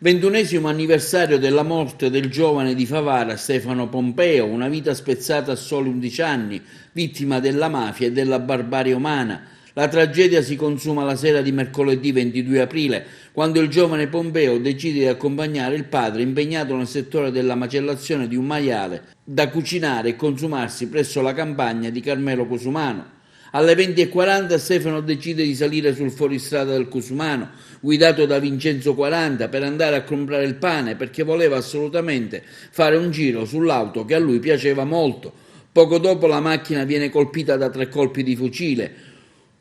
21° anniversario della morte del giovane di Favara Stefano Pompeo, una vita spezzata a soli 11 anni, vittima della mafia e della barbarie umana. La tragedia si consuma la sera di mercoledì 22 aprile, quando il giovane Pompeo decide di accompagnare il padre impegnato nel settore della macellazione di un maiale da cucinare e consumarsi presso la campagna di Carmelo Cosumano. Alle 20:40 Stefano decide di salire sul fuoristrada del Cusumano, guidato da Vincenzo 40, per andare a comprare il pane perché voleva assolutamente fare un giro sull'auto che a lui piaceva molto. Poco dopo la macchina viene colpita da 3 colpi di fucile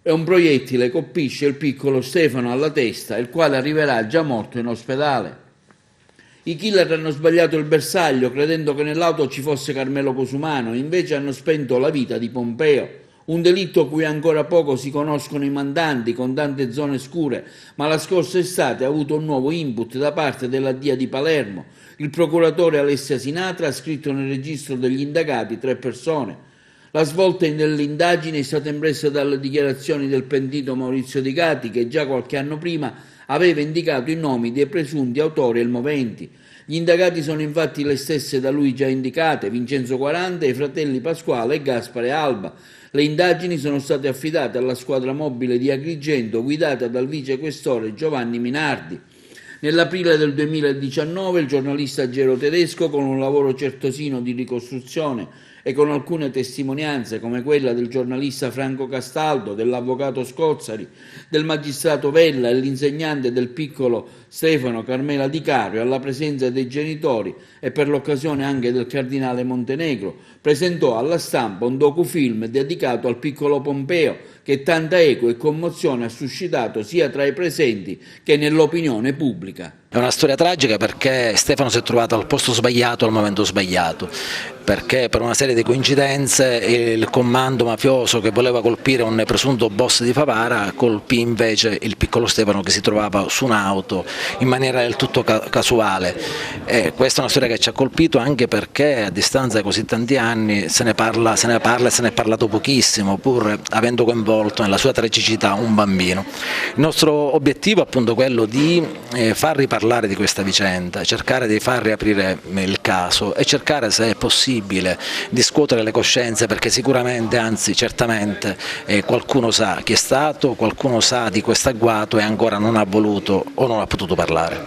e un proiettile colpisce il piccolo Stefano alla testa, il quale arriverà già morto in ospedale. I killer hanno sbagliato il bersaglio credendo che nell'auto ci fosse Carmelo Cosumano, invece hanno spento la vita di Pompeo. Un delitto cui ancora poco si conoscono i mandanti, con tante zone scure, ma la scorsa estate ha avuto un nuovo input da parte della DIA di Palermo. Il procuratore Alessia Sinatra ha scritto nel registro degli indagati 3 persone. La svolta dell'indagine è stata impressa dalle dichiarazioni del pentito Maurizio Di Gatti, che già qualche anno prima aveva indicato i nomi dei presunti autori e moventi. Gli indagati sono infatti le stesse da lui già indicate, Vincenzo 40 e i fratelli Pasquale e Gaspare Alba. Le indagini sono state affidate alla squadra mobile di Agrigento, guidata dal vicequestore Giovanni Minardi. Nell'aprile del 2019 il giornalista Gero Tedesco, con un lavoro certosino di ricostruzione e con alcune testimonianze come quella del giornalista Franco Castaldo, dell'avvocato Scozzari, del magistrato Vella e l'insegnante del piccolo Stefano Carmela Di Cario, alla presenza dei genitori e per l'occasione anche del cardinale Montenegro, presentò alla stampa un docufilm dedicato al piccolo Pompeo che tanta eco e commozione ha suscitato sia tra i presenti che nell'opinione pubblica. È una storia tragica perché Stefano si è trovato al posto sbagliato al momento sbagliato, perché per una serie di coincidenze il comando mafioso che voleva colpire un presunto boss di Favara colpì invece il piccolo Stefano che si trovava su un'auto in maniera del tutto casuale. E questa è una storia che ci ha colpito anche perché a distanza di così tanti anni se ne parla e se ne è parlato pochissimo, pur avendo coinvolto nella sua tragicità un bambino. Il nostro obiettivo è appunto quello di far riparlare di questa vicenda, cercare di far riaprire il caso e cercare, se è possibile, di scuotere le coscienze, perché sicuramente, anzi certamente, qualcuno sa chi è stato, qualcuno sa di questo agguato e ancora non ha voluto o non ha potuto parlare.